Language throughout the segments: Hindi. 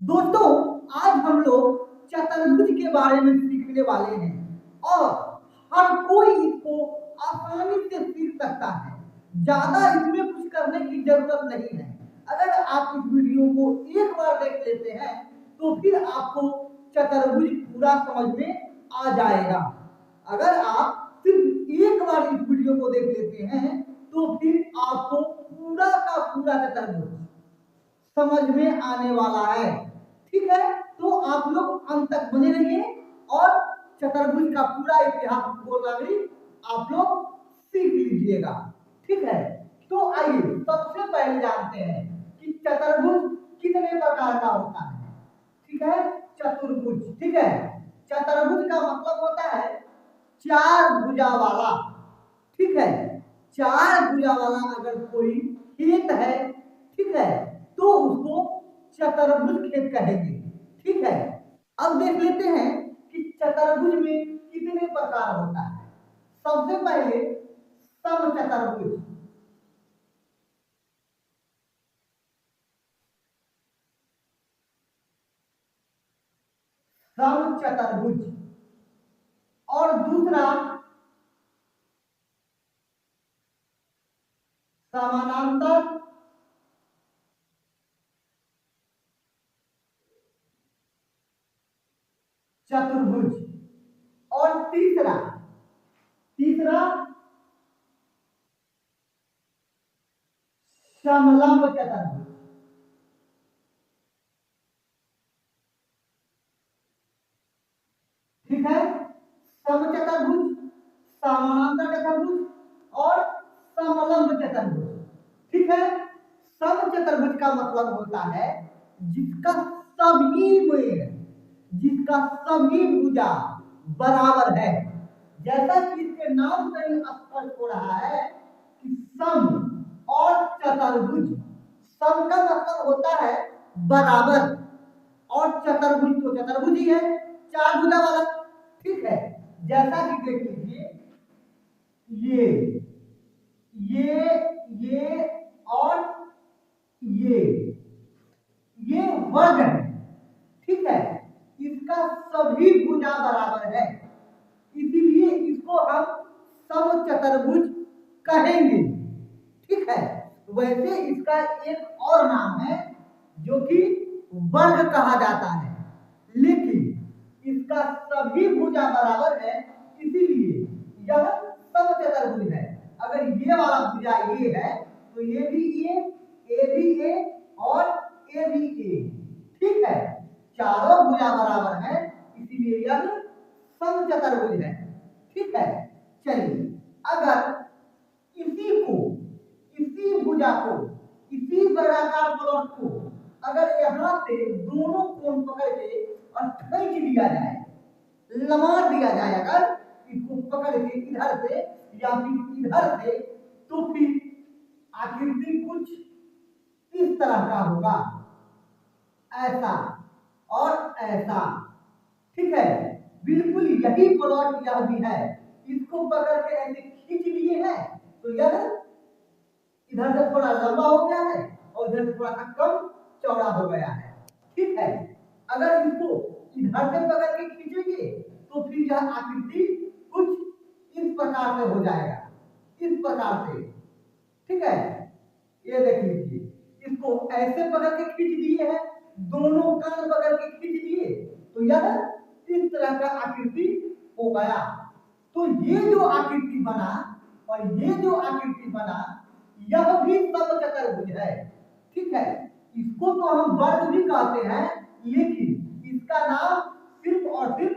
दोस्तों, आज हम लोग चतुर्भुज के बारे में सीखने वाले हैं और हर कोई इसको आसानी से सीख सकता है। ज्यादा इसमें कुछ करने की जरूरत नहीं है। अगर आप इस वीडियो को एक बार देख लेते हैं तो फिर आपको चतुर्भुज पूरा समझ में आ जाएगा। अगर आप सिर्फ एक बार इस वीडियो को देख लेते हैं तो फिर आपको पूरा का पूरा चतुर्भुज समझ में आने वाला है। ठीक है, तो आप लोग अंत तक बने रहिए और चतुर्भुज का पूरा इतिहास भूगोल आप लोग सीख लीजिएगा। ठीक है, तो आइए सबसे पहले जानते हैं कि चतुर्भुज कितने प्रकार का होता है। ठीक है, चतुर्भुज। ठीक है, चतुर्भुज का मतलब होता है चार भुजा वाला। ठीक है, चार भुजा वाला अगर कोई खेत है, ठीक है, तो उसको चतुर्भुज खेत कहेंगे। ठीक है, अब देख लेते हैं कि चतुर्भुज में कितने प्रकार होता है। सबसे पहले समचतुर्भुज। समचतुर्भुज और दूसरा समानांतर चतुर्भुज और तीसरा तीसरा समलंब चतुर्भुज। ठीक है, समचतुर्भुज, समानांतर चतुर्भुज और समलंब चतुर्भुज। ठीक है, समचतुर्भुज का मतलब होता है जिसका सभी में जिसका सभी भुजा बराबर है। जैसा कि इसके नाम से ही स्पष्ट हो रहा है कि सम और चतुर्भुज। सम का मतलब होता है बराबर और चतुर्भुज तो चतुर्भुज ही है, चार भुजा वाला। ठीक है, जैसा कि देख लीजिए ये ये और ये वर्ग है। ठीक है, इसका सभी भुजा बराबर है, इसीलिए इसको हम समचतुर्भुज कहेंगे। ठीक है, वैसे इसका एक और नाम है जो कि वर्ग कहा जाता है, लेकिन इसका सभी भुजा बराबर है, इसीलिए यह समचतुर्भुज है। अगर ये वाला भुजा ये है तो ये भी ए भी ए और ए भी ए। ठीक है, चारों भुजा बराबर है, इसीलिए यह समचतुर्भुज है। ठीक है, चलिए अगर इसी भुजा को, इसी वर्गाकार प्लॉट को अगर यहां से दोनों कोण पकड़ के और खींच दिया जाए, लमार दिया जाए, अगर इसको पकड़ के इधर से या फिर इधर से, तो फिर आकृति कुछ इस तरह का होगा, ऐसा और ऐसा। ठीक है, बिल्कुल यही प्लॉट यह भी है। इसको पकड़ के ऐसे खींच लिए हैं तो यह इधर से थोड़ा लंबा हो गया है और इधर से थोड़ा सा कम चौड़ा हो गया है। ठीक है, अगर इसको इधर से पकड़ के खींचेंगे तो फिर यह आकृति कुछ इस प्रकार से हो जाएगा, इस प्रकार से। ठीक है, ये देख लीजिए, इसको ऐसे पकड़ के खींच दिए हैं, दोनों कान पकड़ के खींच दिए तो यह इस तरह का आकृति हो गया। तो ये जो आकृति बना और ये जो आकृति बना, यह भी समचतुर्भुज है। ठीक है, इसको तो हम वर्ग भी कहते हैं, लेकिन इसका नाम सिर्फ और सिर्फ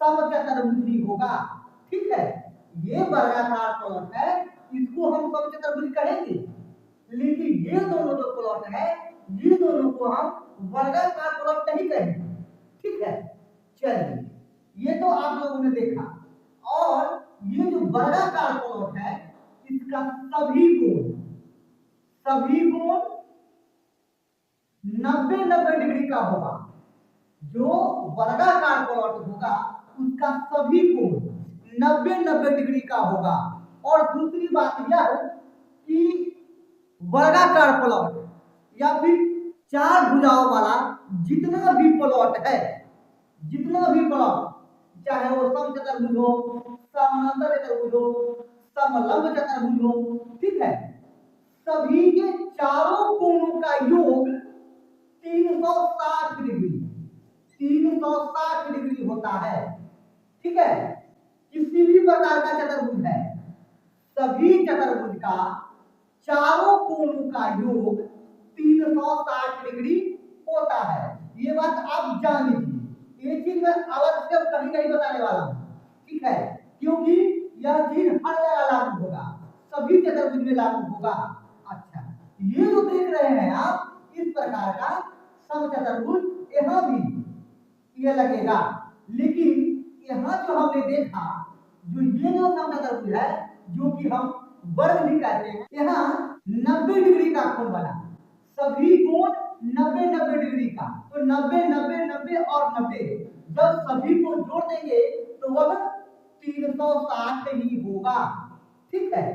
समचतुर्भुज ही होगा। ठीक है, ये वर्गाकार प्लॉट है, इसको हम समचतुर्भुज कहेंगे, लेकिन ये दोनों जो प्लॉट है, ये दोनों को हम वर्गाकार प्लॉट नहीं कहेंगे। ठीक है, चलिए ये तो आप लोगों ने देखा। और ये जो वर्गाकार प्लॉट है, इसका सभी कोण 90-90 डिग्री का होगा। जो वर्गाकार प्लॉट होगा उसका सभी कोण 90-90 डिग्री का होगा। और दूसरी बात यह कि वर्गाकार प्लॉट या फिर चार भुजाओं वाला जितना भी प्लॉट है, जितना भी प्लॉट, चाहे वो समचतुर्भुज हो, समांतर चतुर्भुज हो, समलंब चतुर्भुज हो, ठीक है, सभी के चारों कोणों का योग 360 डिग्री, 360 डिग्री होता है, ठीक है। किसी भी प्रकार का चतुर्भुज है, सभी चतुर्भुज का चारों कोणों का योग 360 डिग्री होता है। ये बात आप जान लीजिए, ये चीज मैं अलग से कहीं नहीं बताने वाला हूं, ठीक है, क्योंकि यह चीज हर जगह लागू होगा, सभी चतुर्भुज में लागू होगा। अच्छा, ये जो देख रहे हैं आप, इस प्रकार का समचतुर्भुज यहां भी ये लगेगा, लेकिन यहां जो हमने देखा, जो ये जो समचतुर्भुज है, जो कि हम वर्ग भी कहते हैं, यहाँ 90 डिग्री का कोण बना, सभी कोण 90-90 डिग्री का, तो 90-90-90 और 90, जब सभी को जोड़ देंगे तो वह 360 ही होगा, ठीक है।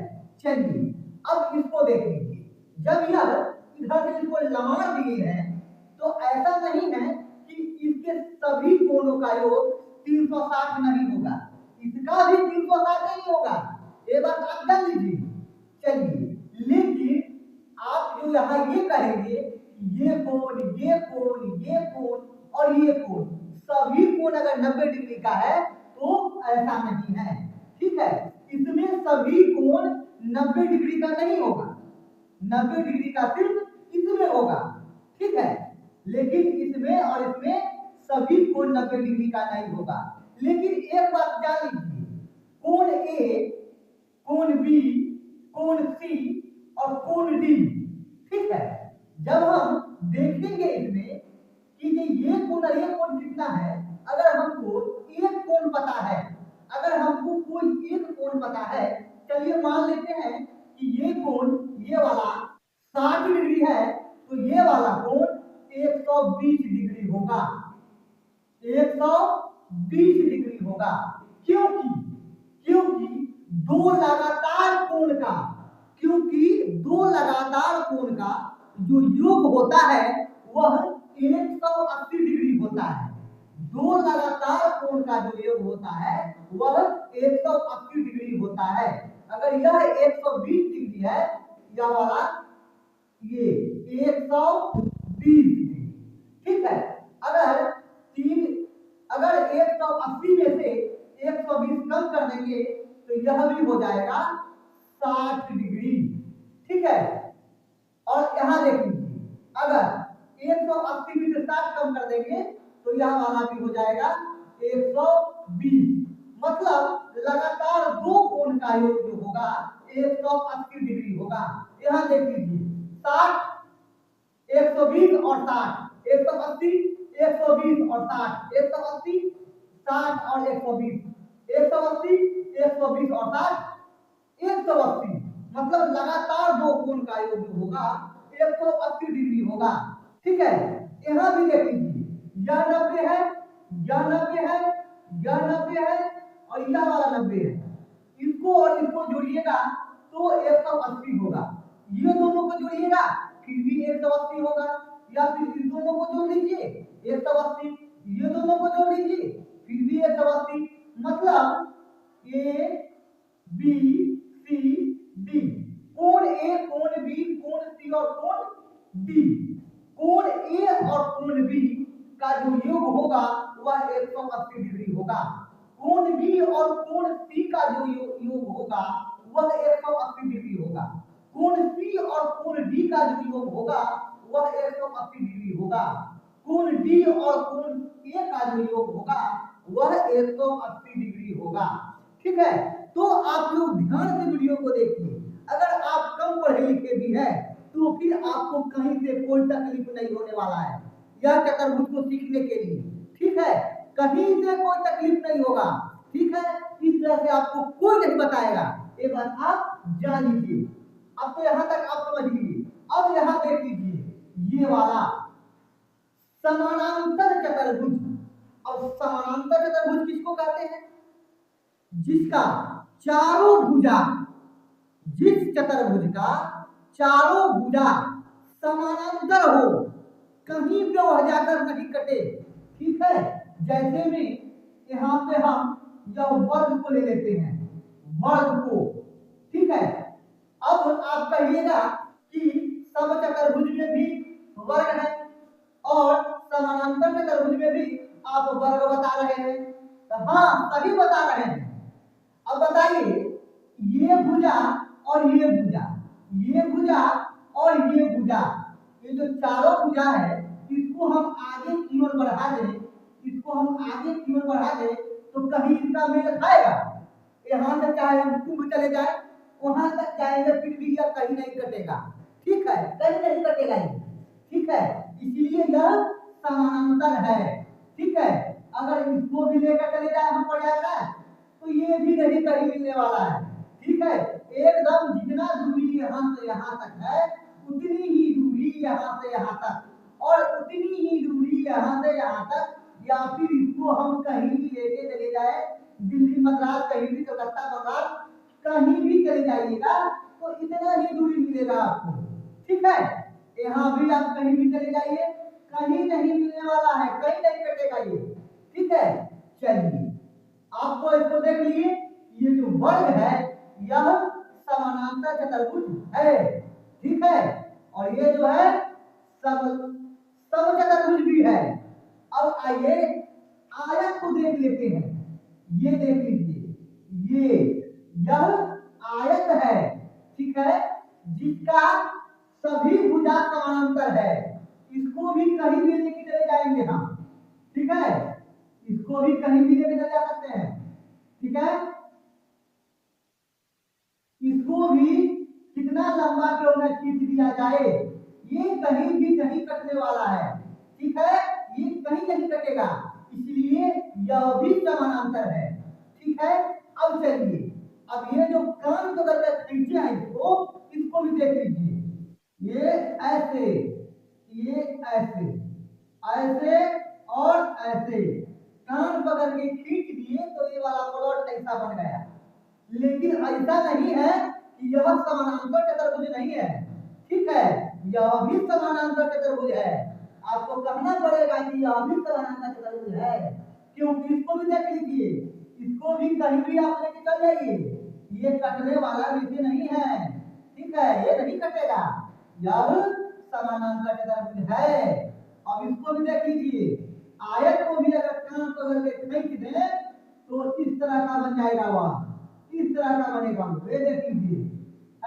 चलिए अब इसको देख लीजिए, जब यह इधर से इसको लमार दिए हैं, तो ऐसा नहीं है कि इसके सभी कोणों का योग 360 नहीं होगा, इसका भी 360 नहीं होगा, ये बात आप जान लीजिए। चलिए, लेकिन आप जो यहाँ ये कहेंगे, ये कोण, ये कोण, ये कोण और ये कोण, सभी कोण अगर 90 डिग्री का है तो ऐसा नहीं है, ठीक है। इसमें सभी कोण 90 डिग्री का नहीं होगा, 90 डिग्री का सिर्फ इसमें होगा, ठीक है, लेकिन इसमें और इसमें सभी कोण 90 डिग्री का नहीं होगा। लेकिन एक बात जान लीजिए, कोण ए, कोण बी, कोण सी और कोण डी, ठीक है, जब हम देखेंगे इसमें कि ये कोण और ये कोण कितना है, अगर हमको एक कोण पता है, अगर हमको कोई एक कोण पता है, चलिए मान लेते हैं कि ये कोण, ये वाला 60 डिग्री है, तो ये वाला कोण 120 डिग्री होगा, 120 डिग्री होगा, क्योंकि क्योंकि दो लगातार कोण का, क्योंकि दो लगातार कोण का जो योग होता है वह 180 डिग्री होता है, दो लगातार कोण का जो योग होता है वह 180 डिग्री होता है। अगर यह 120 डिग्री है, यह वाला ये 120 डिग्री, ठीक है। अगर 180 में से 120 कम कर देंगे तो यह भी हो जाएगा 60 डिग्री, ठीक है। और यहां देख लीजिए, अगर 180 में से 60 कम कर देंगे तो यह वाला भी हो जाएगा 120, मतलब लगातार दो कोण का योग जो होगा 180 डिग्री होगा। यहां देख लीजिए, 60, 120 और 60, 180, 120 और 60, 180, 60 और 120, 180, 120 और 60, 180, मतलब लगातार दो कोण का योग जो होगा 180 डिग्री होगा, ठीक है। यहां भी देख लीजिए, यह 90 है, यह 90 है, यह 90 है और यह वाला 90 है, इसको और इसको जोड़िएगा तो 180 होगा, ये दोनों को जोड़िएगा फिर भी 180 होगा, या फिर इन दोनों को जोड़ लीजिए 180, ये दोनों को जोड़ लीजिए फिर भी 180, मतलब ए बी सी डी, कोण ए, कोण बी, कोण सी और कोण डी, कोण ए और कोण बी का जो योग होगा वह 180 डिग्री होगा, कोण बी और कोण सी का जो योग होगा वह 180 डिग्री होगा, कोण सी और कोण डी का जो योग होगा वह 180 डिग्री होगा, कोण डी और कोण ए का जो योग होगा वह 180 डिग्री होगा, ठीक है। तो आप लोग ध्यान से वीडियो को देखिए, अगर आप कम पढ़े लिखे भी हैं तो फिर आपको कहीं से कोई तकलीफ नहीं होने वाला है यह चतुर्भुज को सीखने के लिए, ठीक है, कहीं से कोई तकलीफ नहीं होगा, ठीक है। इस तरह से आपको कोई नहीं बताएगा, ये बात आप जान लीजिए। अब तो यहां तक आप समझ लीजिए। अब यहां देख लीजिए, ये वाला समानांतर चतुर्भुज, अब समानांतर चतुर्भुज किसको कहते हैं? जिसका चारों भुजा, जिस चतुर्भुज का चारों भुजा समानांतर हो, कहीं पे वह जाकर नहीं कटे। ठीक है, जैसे में यहाँ पे हम यह वर्ग को ले लेते हैं, वर्ग को। ठीक है, अब आप कहिएगा कि समचतुर्भुज में भी वर्ग है और समानांतर चतुर्भुज में भी आप वर्ग बता रहे हैं, तो हाँ सही बता रहे हैं। अब बताइए, ये भुजा और ये भुजा, ये भुजा और ये भुजा, ये जो चारों भुजा है इसको हम आगे की ओर बढ़ा दें, इसको हम आगे की ओर बढ़ा दें तो कहीं इसका मेल खाएगा। यहाँ से चाहे हम कुंभ चले जाए, वहां तक जाएंगे फिर भी यह कहीं नहीं कटेगा। ठीक है, कहीं नहीं कटेगा ये। ठीक है, इसलिए यह समानांतर है। ठीक है, अगर इसको भी लेकर चले जाए हम पर्यावरण तो ये भी नहीं कहीं मिलने वाला है। ठीक है, एकदम जितना दूरी यहाँ से यहाँ तक है उतनी ही दूरी यहाँ से यहाँ तक और उतनी ही दूरी यहाँ से यहाँ तक, या फिर इसको हम कहीं भी लेके चले जाए, दिल्ली मद्रास कहीं भी, कलकत्ता बंगाल कहीं भी चले जाइएगा तो इतना ही दूरी मिलेगा आपको। ठीक है, यहाँ भी आप कहीं भी चले जाइए कहीं नहीं मिलने वाला है, कहीं नहीं कटेगा ये। ठीक है, चलिए आपको इसको देख लीजिए, ये जो वर्ग है यह समानांतर चतुर्भुज है। ठीक है, और ये जो है समचतुर्भुज भी है। अब आइए आयत को देख लेते हैं, ये देख लीजिए, यह आयत है। ठीक है, जिसका सभी भुजा समानांतर है, इसको भी कहीं भी लेके चले जाएंगे हम। ठीक है, इसको भी कहीं भी लेके चले जा सकते हैं। ठीक है, इसको भी कितना लंबा क्यों न खींच दिया जाए, ये कहीं भी नहीं कटने वाला है। ठीक है, ये कहीं नहीं कटेगा, इसलिए यह भी समानांतर है। ठीक है, अब चलिए, अब ये जो कान को करके खींचे हैं इसको भी देख लीजिए, ये ऐसे, ये ऐसे, ऐसे और ऐसे कान पकड़ के खींच दिए तो ये वाला प्लॉट ऐसा बन गया। लेकिन ऐसा नहीं है कि यह समानांतर चतुर्भुज नहीं है। ठीक है, यह भी समानांतर चतुर्भुज है। आपको कहना पड़ेगा कि यह भी समानांतर चतुर्भुज है, क्योंकि इसको भी देख लीजिए, इसको भी कहीं भी आप लेके चल जाइए, ये कटने वाला नीचे नहीं है। ठीक है, ये नहीं कटेगा, यह समानांतर चतुर्भुज है। अब इसको भी देख लीजिए, आयत को भी अगर कान पकड़ के खींच दें तो इस तरह का बन जाएगा, वह इस तरह का बनेगा। ये देख लीजिए,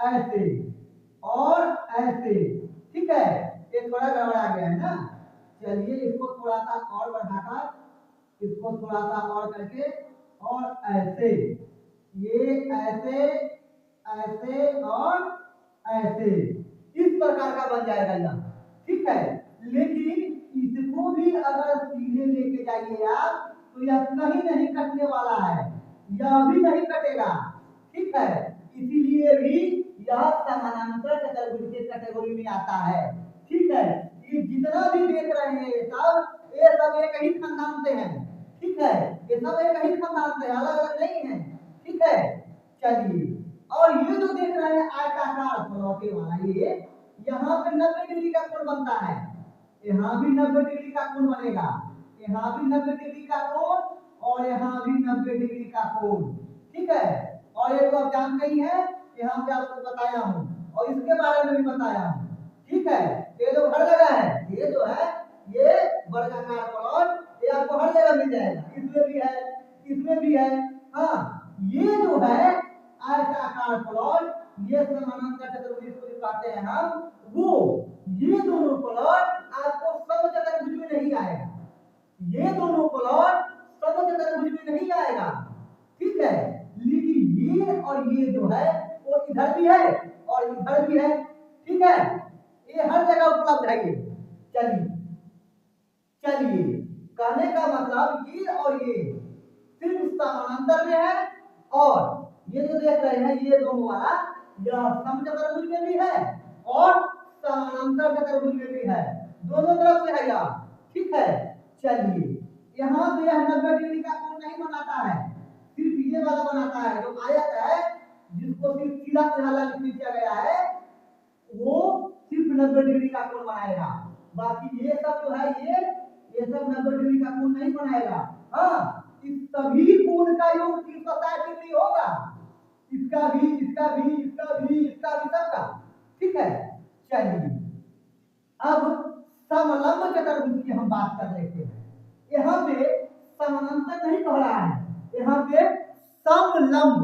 ऐसे और ऐसे। ठीक है, ये थोड़ा गड़बड़ा गया है ना, चलिए इसको थोड़ा सा और बढ़ाकर, इसको थोड़ा सा और करके, और ऐसे, ये ऐसे, ऐसे और ऐसे, इस प्रकार का बन जाएगा यह। ठीक है, लेकिन इसको भी अगर सीधे लेके जाइए आप तो यह कहीं नहीं कटने वाला है, यह भी नहीं कटेगा। ठीक है, इसीलिए भी यह समानांतर चतुर्भुज के कैटेगरी में आता है। ठीक है, ये जितना भी देख रहे हैं ये सब एक ही खानदान से हैं। ठीक है, ये सब एक ही खानदान से, अलग अलग नहीं है। ठीक है, चलिए, और ये जो देख रहे हैं आयताकार प्लॉटे वाला, ये यहाँ पे 90 डिग्री का कोण बनता है, यहाँ भी 90 डिग्री का कोण बनेगा, यहाँ भी 90 डिग्री का कोण और यहाँ भी 90 डिग्री का कोण। ठीक है, और ये तो आप जानते ही हैं, यहाँ पे आपको बताया हूँ और इसके बारे में भी बताया हूँ। ठीक है, ये जो हर जगह है, ये जो है ये वर्गाकार प्लॉट, ये आपको हर जगह मिल जाएगा, इसमें भी है, इसमें भी है। हाँ, ये जो है आयताकार प्लॉट, ये समानांतर चतुर्भुज को जो कहते हैं हम, वो ये दोनों प्लॉट आपको समचतुर्भुज में नहीं आएगा, ये दोनों प्लॉट समचतुर्भुज में नहीं आएगा। ठीक है, लेकिन ये और ये जो है वो इधर भी है और इधर भी है। ठीक है, ये हर जगह उपलब्ध है। ये चलिए, चलिए कहने का मतलब ये और ये सिर्फ समानांतर में है, और ये जो देख रहे हैं ये दोनों वाला, यह समचतुर्भुज में भी है और समानांतर चतुर्भुज में भी है, दोनों तरफ से है यह। ठीक है, चलिए, यहाँ पे यह 90 डिग्री का कोण नहीं बनाता है, सिर्फ ये वाला बनाता है, जो आयत है जिसको सिर्फ सीधा सीधा लाइन खींचा गया है, वो सिर्फ 90 डिग्री का कोण बनाएगा। बाकी ये सब जो है ये सब 90 डिग्री का कोण नहीं बनाएगा। हाँ, इस सभी कोण का योग 360 डिग्री होगा, इसका भी, इसका भी, इसका भी, इसका भी, सबका। ठीक है, चलिए अब समलंब चतुर्भुज की हम बात कर लेते हैं। यहाँ पे समानांतर नहीं कह रहा है, यहाँ पे समलंब।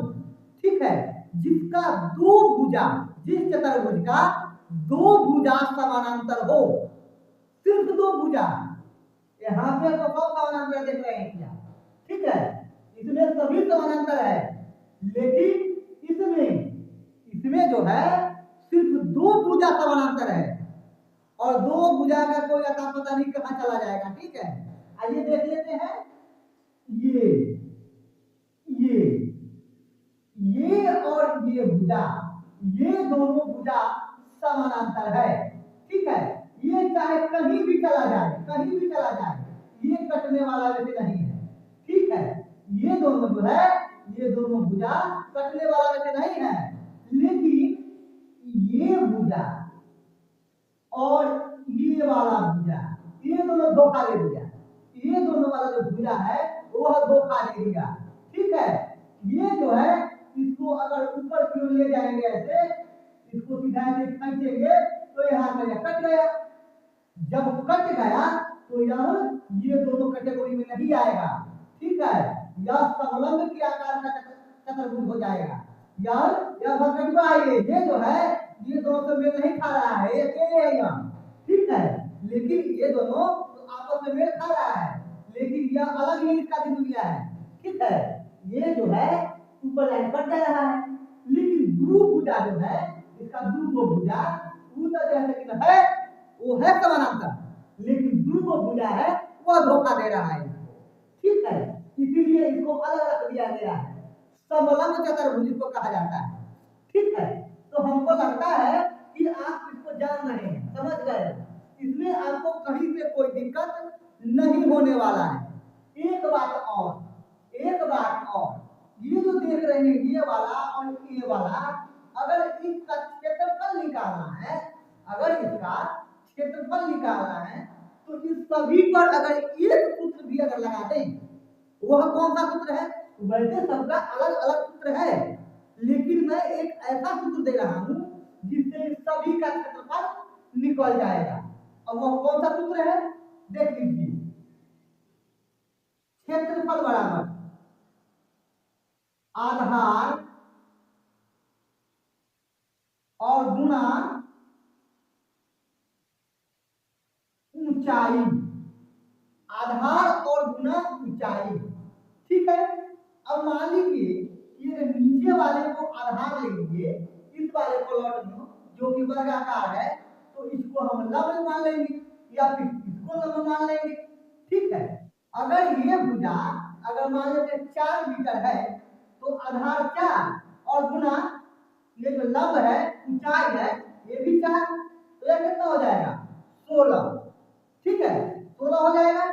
ठीक है, जिसका दो भुजा, जिस चतुर्भुज का दो भुजा समानांतर हो, सिर्फ दो भुजा। यहाँ पे तो कौन समानांतर देख रहे हैं क्या? ठीक है, इसमें सभी समानांतर है, लेकिन इसमें जो है सिर्फ दो भुजा समानांतर है, और दो भुजा का कोई अता पता नहीं कहां चला जाएगा। ठीक है, आइए देख लेते हैं। ये और ये भुजा, ये दोनों भुजा समानांतर है। ठीक है, ये चाहे कहीं भी चला जाए, कहीं भी चला जाए, ये कटने वाला वैसे नहीं है। ठीक है, ये दोनों जो है, ये दोनों भुजा कटने वाला वैसे नहीं है, लेकिन ये भुजा और ये वाला भुजा, ये दोनों धोखा दे दिया। ये दोनों वाला जो भुजा है वह धोखा दे दिया। ठीक है, ये जो है इसको अगर ऊपर की ओर ले जाएंगे ऐसे, इसको सीधा से खींचेंगे तो यहाँ पे कट गया। जब कट गया तो ये दोनों कैटेगरी में नहीं आएगा। ठीक है, यह समलंब के आकार का चतुर्भुज हो जाएगा। यह भटकवा ये जो है ये दोनों से मेल नहीं खा रहा है, ये अकेले है यहाँ। ठीक है, लेकिन ये दोनों आपस में मेल खा रहा है, लेकिन यह अलग ही इसका दुनिया है। ठीक है, ये जो है ऊपर लाइन कट जा रहा है, लेकिन दो भुजा जो है, इसका दो भुजा ऊपर जैसे कि है वो है समानांतर, लेकिन दो भुजा है वह धोखा दे रहा है। ठीक है, इसीलिए इसको अलग रख दिया गया है, समलंब चतुर्भुज को कहा जाता है। ठीक है, तो हमको लगता है कि आप इसको जान रहे हैं, समझ गए, इसमें आपको कहीं से कोई दिक्कत नहीं होने वाला है। एक बात और, ये जो देख रहे हैं ये वाला और ये वाला, अगर इसका क्षेत्रफल निकालना है, तो इस सभी पर अगर एक सूत्र भी अगर लगा दें, वह कौन सा सूत्र है? वैसे सबका अलग अलग सूत्र है, लेकिन मैं एक ऐसा सूत्र दे रहा हूं जिससे सभी का क्षेत्रफल निकल जाएगा। अब वह कौन सा सूत्र है देख लीजिए। क्षेत्रफल बराबर आधार और गुणा ऊंचाई, आधार और गुणा ऊंचाई। ठीक है, अब मान लीजिए ये नीचे वाले को आधार लेंगे, इस वाले को लौट जो कि वर्गाकार है, तो इसको हम लंब मान लेंगे या फिर इसको लंब मान लेंगे। ठीक है, अगर ये भुजा अगर मान लेते 4 मीटर है तो आधार 4 और गुना ये जो लंब है ऊंचाई है ये भी 4, तो यह कितना हो जाएगा 16। ठीक है, 16 हो जाएगा।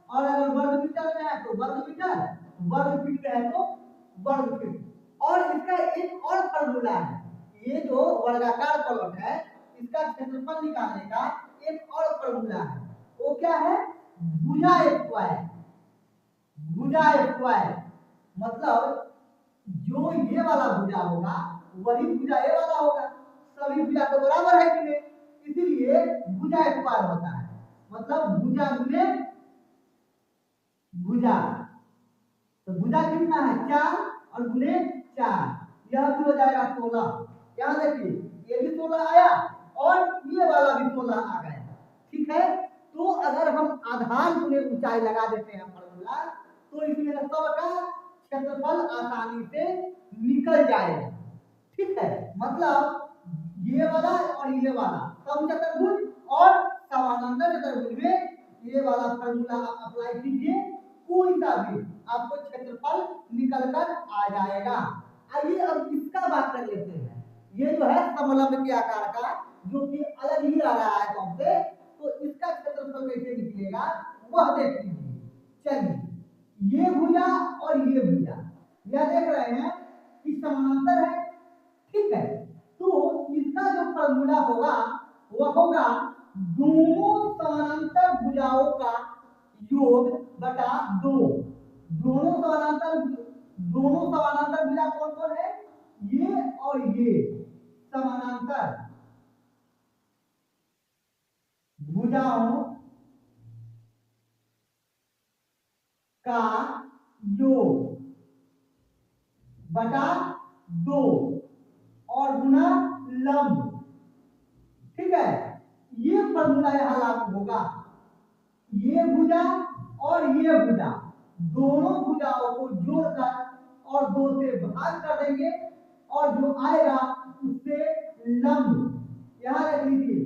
और अगर वर्ग मीटर में है तो वर्ग मीटर, वर्ग फीट में है तो वर्ग फीट। और इसका एक और फार्मूला है, ये जो वर्गाकार फलक है इसका क्षेत्रफल निकालने का एक और फार्मूला है, वो क्या है? भुजा स्क्वायर। भुजा स्क्वायर मतलब जो ये वाला भुजा होगा वही भुजा ये वाला होगा, सभी भुजा तो बराबर है कि नहीं, इसीलिए भुजा स्क्वायर होता है। मतलब भुजा गुने भुजा, तो भुजा कितना है 4 और गुने 4, यह भी हो जाएगा 16। यहाँ देखिए ये भी 16 आया और ये वाला भी 16 आ गया। ठीक है, तो अगर हम आधार गुने ऊंचाई लगा देते हैं फॉर्मूला, तो इसमें सबका क्षेत्रफल आसानी से निकल जाएगा। ठीक है, मतलब ये वाला और ये वाला समचतुर्भुज और समानांतर चतुर्भुज में ये वाला फॉर्मूला आप अप्लाई कीजिए, कोई सा भी आपको क्षेत्रफल निकल कर आ जाएगा। आइए अब इसका बात कर लेते हैं। ये जो है समलंब के आकार का जो कि अलग ही आ रहा है हमसे, तो इसका क्षेत्रफल कैसे निकलेगा वह देख लीजिए। चलिए ये भुजा और ये भुजा यह देख रहे हैं कि समानांतर है। ठीक है, तो इसका जो फॉर्मूला होगा वह होगा दोनों समानांतर भुजाओं का योग बटा 2। दोनों समानांतर भुजा कौन कौन है? ये और ये समानांतर भुजाओं का योग बटा 2 और गुना लंब। ठीक है, ये फॉर्मूला यहां लागू होगा। ये भुजा और ये भुजा, दोनों भुजाओं को जोड़कर और 2 से भाग कर देंगे और जो आएगा उससे लंब यहां रख लीजिए।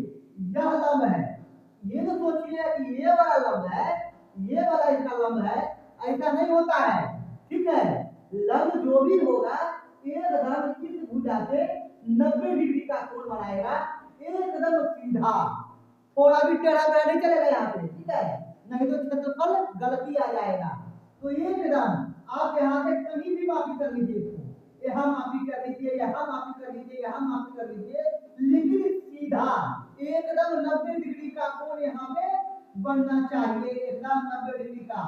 यह लंब है, ये तो सोचिए कि ये वाला लंब है, ये वाला इसका लंब है, ऐसा नहीं होता है। ठीक है, लंब जो भी होगा एकदम इस भुजा से 90 डिग्री का कोण बनाएगा, एकदम सीधा, थोड़ा भी टेढ़ा मेढ़ा नहीं चलेगा यहाँ पे। ठीक है, नहीं तो क्षेत्रफल गलती आ जाएगा। तो एकदम आप यहाँ से कहीं भी मापी कर लीजिए, यहाँ मापी कर लीजिए, यहाँ मापी कर लीजिए, यहाँ मापी कर लीजिए, लेकिन सीधा एकदम 90 डिग्री का कोण यहाँ पे बनना चाहिए, एकदम 90 डिग्री का।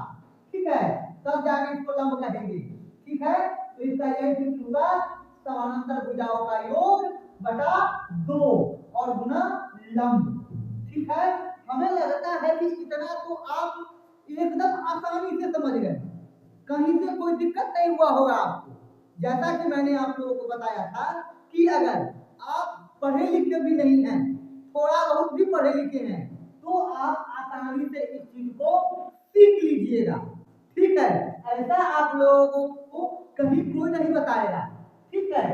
ठीक है, तब जाके इसको लंब कहेंगे। ठीक है, तो इसका यही सूत्र होगा, समानांतर भुजाओं का योग बटा 2 और गुना लंब। ठीक है, हमें लगता है कि इतना तो आप एकदम आसानी से समझ गए, कहीं से कोई दिक्कत नहीं हुआ होगा आपको। जैसा कि मैंने आप लोगों को बताया था कि अगर आप पढ़े लिखे भी नहीं हैं, थोड़ा बहुत भी पढ़े लिखे हैं, तो आप आसानी से इस चीज को सीख लीजिएगा। ठीक है, ऐसा आप लोगों को कहीं कोई नहीं बताएगा। ठीक है,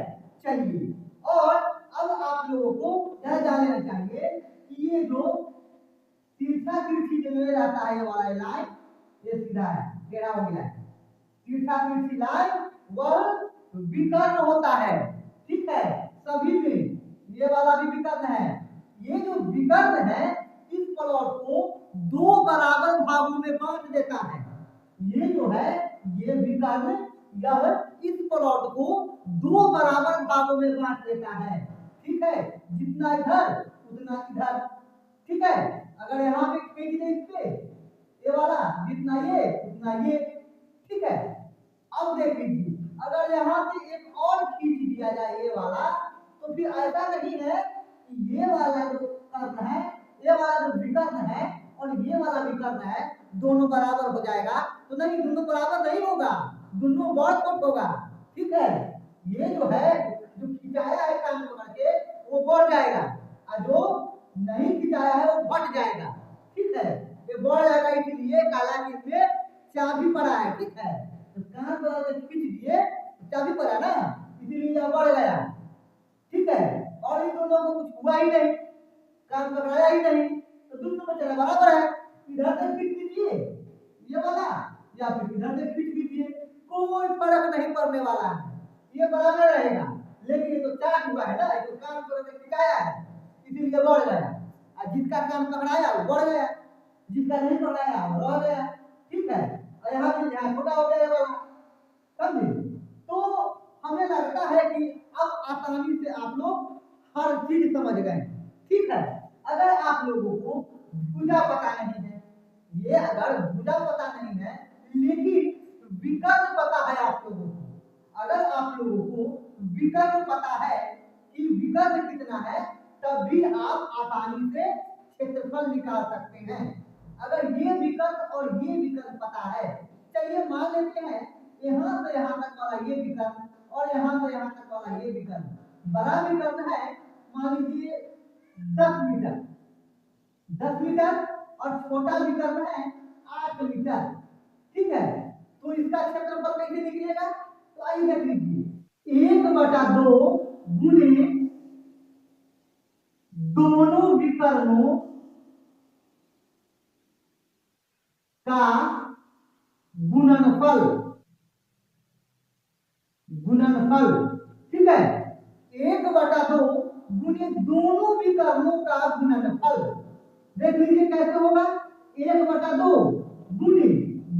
चलिए, और अब आप लोगों को यह जान लेना चाहिए कि ये जो तिरछा तिरछी जो रहता है, ये वाला लाइन ये सीधा है, टेढ़ा हो गया है। तिरछा तिरछी लाइन वह विकर्ण होता है। ठीक है, सभी में ये वाला भी विकर्ण है। ये जो विकर्ण है इस प्लॉट को 2 बराबर भागों में बांट देता है। ये जो है ये विकर्ण यह इस प्लॉट को 2 बराबर भागों में बांट देता है। ठीक है, जितना इधर उतना इधर। ठीक है, अगर यहाँ पे खींच दे इस पे ये वाला, जितना ये उतना ये। ठीक है, अब देख लीजिए, अगर यहाँ से एक और खींच दिया जाए ये वाला, तो फिर ऐसा नहीं है कि ये वाला जो कर्ण है, ये वाला जो विकर्ण है और ये वाला विकर्ण है, दोनों बराबर हो जाएगा। तो नहीं, दोनों बराबर नहीं होगा, दोनों बढ़ छोट होगा। ठीक है, ये जो है जो खिंचाया है कान पकड़ के वो बढ़ जाएगा, और जो नहीं खिंचाया है वो घट जाएगा। ठीक है, ये बढ़ जाएगा, इसलिए काला कि इसमें चाबी पड़ा है। ठीक है, तो कान पकड़ के खींच दिए, चाबी पड़ा ना, इसीलिए यह बढ़ गया। ठीक है, और इन दोनों को कुछ हुआ ही नहीं, कान पकड़ाया ही नहीं, तो दोनों में चला बराबर है। इधर से खींच लीजिए ये वाला, या फिर इधर से खींच लीजिए, कोई फर्क नहीं पड़ने वाला है, ये बराबर रहेगा। लेकिन ये तो चाक हुआ है ना, ये तो कान पकड़ के खिंचाया है, इसीलिए बढ़ गया। और जिसका कान पकड़ाया वो बढ़ गया, जिसका नहीं पकड़ाया वो रह गया। ठीक है, और यहाँ भी यहाँ छोटा हो गया वाला, समझे? तो हमें लगता है कि अब आसानी से आप लोग हर चीज समझ गए। ठीक है, अगर आप लोगों को भुजा पता नहीं है, ये अगर भुजा पता नहीं है लेकिन विकर्ण पता है आप लोगों को, अगर आप लोगों को विकर्ण पता है कि विकर्ण कितना है, तब भी आप आसानी से क्षेत्रफल निकाल सकते हैं। अगर ये विकर्ण और ये विकर्ण पता है, चलिए मान लेते हैं यहाँ से यहाँ तक वाला ये विकर्ण और यहाँ से यहाँ तक वाला ये विकर्ण बड़ा विकर्ण है, मान लीजिए 10 मीटर, 10 मीटर, और छोटा विकर्ण है 8 मीटर। ठीक है, तो इसका क्षेत्रफल कैसे निकलेगा? तो आइए देख लीजिए, 1/2 गुने दोनों विकर्णों का गुणनफल। गुणनफल, ठीक है, 1/2 गुने दोनों विकर्णों का गुणनफल। देख लीजिए कैसे होगा, 1/2 गुने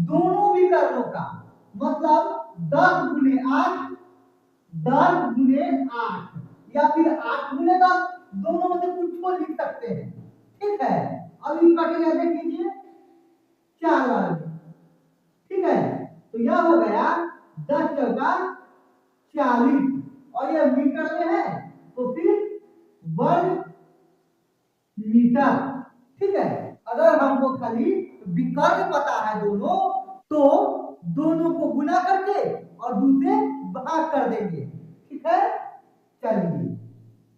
दोनों विकर्णों का, मतलब 10 गुने 8, 10 गुने 8, या फिर 8 गुने 10, दोनों में से कुछ को लिख सकते हैं। ठीक है। अब इसका क्या देख लीजिए 4 वाले, ठीक है। तो यह हो गया 10 चौका 40 और यह मीटर में है तो फिर वर्ग मीटर, ठीक है। अगर हमको खाली विकर्ण पता है दोनों तो दोनों को गुना करके और दूसरे भाग कर देंगे, ठीक है। चलिए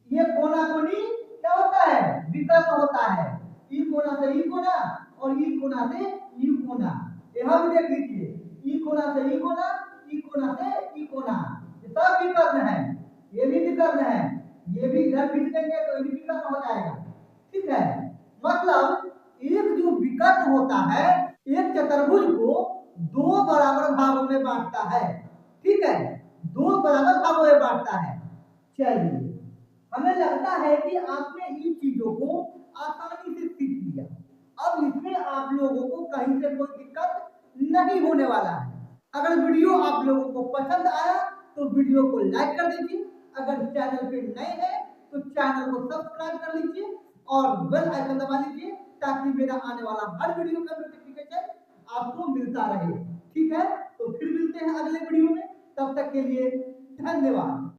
ये कोना कोनी क्या होता है विकर्ण होता है, ई कोना से ई कोना और ई कोना से ई कोना। यहां भी देख लीजिए ई कोना से ई कोना, ई कोना से ई कोना, ये सब विकर्ण है, ये भी विकर्ण है, ये भी इधर खींच देंगे तो ये भी विकर्ण हो जाएगा, ठीक है। मतलब एक जो विकर्ण होता है एक चतुर्भुज को दो बराबर भागों में बांटता है, ठीक है, दो बराबर भागों में बांटता है। चलिए हमें लगता है कि आपने इन चीजों को आसानी से सीख लिया। अब इसमें आप लोगों को कहीं से कोई दिक्कत नहीं होने वाला है। अगर वीडियो आप लोगों को पसंद आया तो वीडियो को लाइक कर दीजिए, अगर चैनल पे नए हैं तो चैनल को सब्सक्राइब कर लीजिए और बेल आइकन दबा लीजिए ताकि मेरा आने वाला हर वीडियो का नोटिफिकेशन आपको मिलता रहे, ठीक है। तो फिर मिलते हैं अगले वीडियो में, तब तक के लिए धन्यवाद।